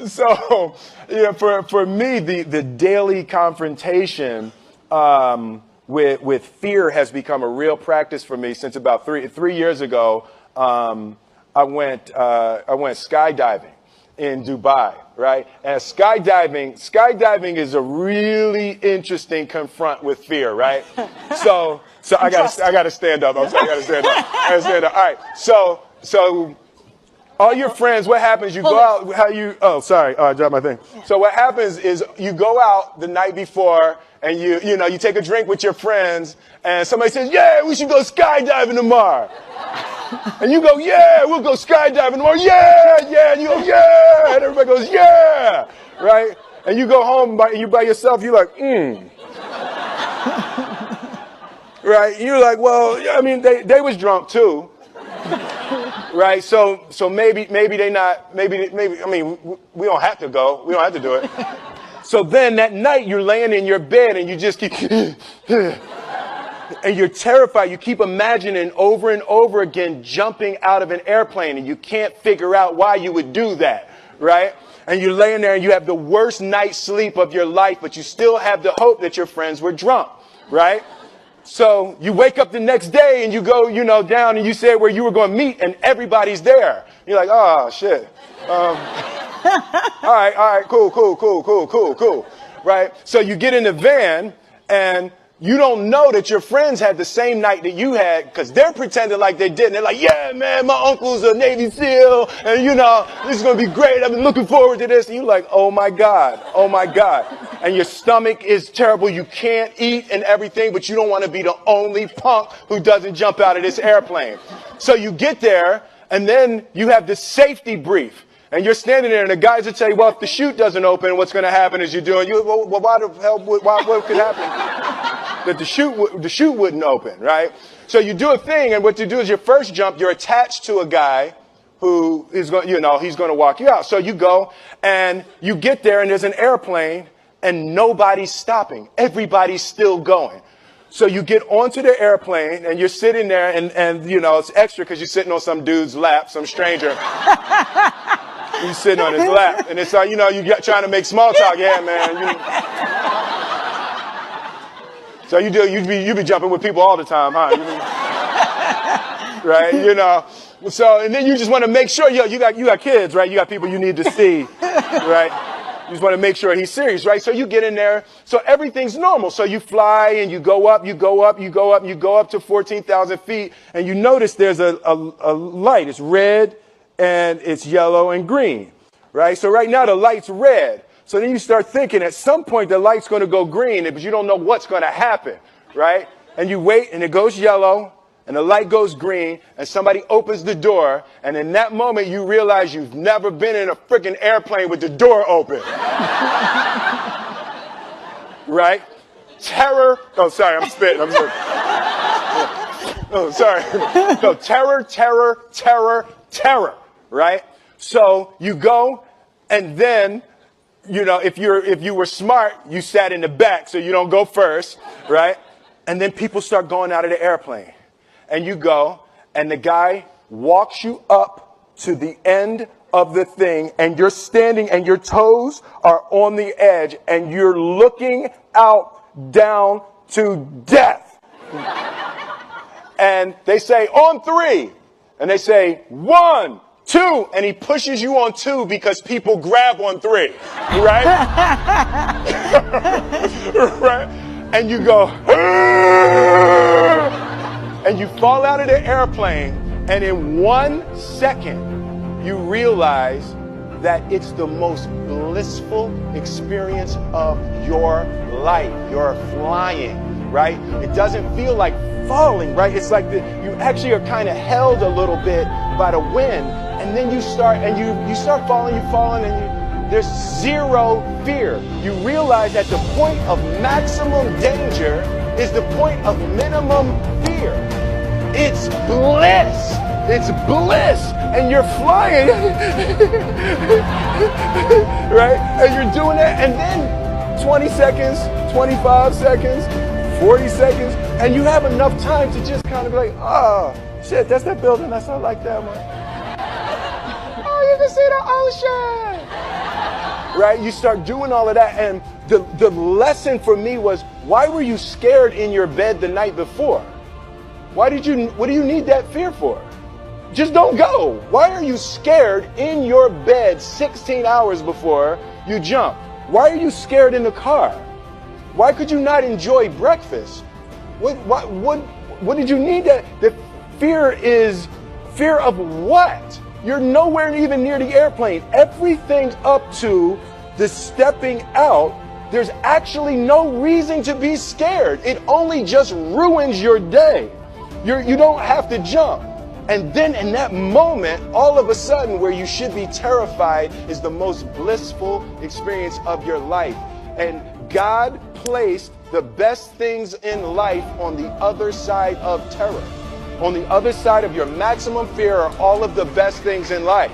So, for me, the daily confrontation with fear has become a real practice for me since about three years ago. I went skydiving in Dubai, right? And skydiving is a really interesting confront with fear, right? So I gotta stand up. I'm sorry, I gotta stand up. All right. So all your friends, what happens? You go out, I dropped my thing. So what happens is you go out the night before and you take a drink with your friends and somebody says, yeah, we should go skydiving tomorrow. And you go, yeah, we'll go skydiving tomorrow. Yeah. And you go, yeah. And everybody goes, yeah. Right? And you go home you by yourself. You're like, Right? You're like, well, I mean, they was drunk too. Right? So maybe they not, maybe, I mean, we don't have to go. We don't have to do it. So then that night you're laying in your bed and you just keep, and you're terrified. You keep imagining over and over again jumping out of an airplane and you can't figure out why you would do that. Right? And you're laying there and you have the worst night's sleep of your life, but you still have the hope that your friends were drunk. Right? So you wake up the next day and you go, down and you say where you were going to meet and everybody's there. You're like, oh, shit. All right, cool. Right? So you get in the van and you don't know that your friends had the same night that you had because they're pretending like they didn't. They're like, yeah, man, my uncle's a Navy SEAL and, this is going to be great. I've been looking forward to this. And you're like, oh, my God. And your stomach is terrible. You can't eat and everything, but you don't want to be the only punk who doesn't jump out of this airplane. So you get there and then you have the safety brief. And you're standing there, and the guys will tell you, well, if the chute doesn't open, what's going to happen is you're doing, well, why the hell, what could happen? That the chute wouldn't open, right? So you do a thing, and what you do is your first jump, you're attached to a guy who is going, he's going to walk you out. So you go, and you get there, and there's an airplane, and nobody's stopping. Everybody's still going. So you get onto the airplane, and you're sitting there, and it's extra because you're sitting on some dude's lap, some stranger. He's sitting on his lap, and it's like, you trying to make small talk. Yeah, man. So you be jumping with people all the time, huh? Right? So, and then you just want to make sure, you got kids, right? You got people you need to see, right? You just want to make sure he's serious, right? So you get in there. So everything's normal. So you fly and you go up to 14,000 feet, and you notice there's a light. It's red. And it's yellow and green, right? So right now the light's red. So then you start thinking at some point the light's going to go green, but you don't know what's going to happen, right? And you wait and it goes yellow and the light goes green and somebody opens the door. And in that moment you realize you've never been in a freaking airplane with the door open. Right? Terror. Oh, sorry, I'm spitting. Oh, sorry. No, terror. Right? So you go and then, if you were smart, you sat in the back so you don't go first, right? And then people start going out of the airplane and you go and the guy walks you up to the end of the thing and you're standing and your toes are on the edge and you're looking out down to death. And they say on 3 and they say 1, 2, and he pushes you on 2 because people grab on 3, right? Right? And you go, and you fall out of the airplane, and in 1 second, you realize that it's the most blissful experience of your life. You're flying, right? It doesn't feel like falling, right? It's like you actually are kind of held a little bit by the wind, and then you start falling, and there's zero fear. You realize that the point of maximum danger is the point of minimum fear. It's bliss. It's bliss, and you're flying, right? And you're doing that, and then 20 seconds, 25 seconds, 40 seconds, and you have enough time to just kind of be like, oh, shit, that's that building. That's not like that one. Oh, you can see the ocean. right? You start doing all of that. And the lesson for me was, why were you scared in your bed the night before? What do you need that fear for? Just don't go. Why are you scared in your bed 16 hours before you jump? Why are you scared in the car? Why could you not enjoy breakfast? What did you need that? The fear is fear of what? You're nowhere even near the airplane. Everything up to the stepping out, there's actually no reason to be scared. It only just ruins your day. You don't have to jump. And then in that moment, all of a sudden, where you should be terrified is the most blissful experience of your life. And God placed the best things in life on the other side of terror. On the other side of your maximum fear are all of the best things in life.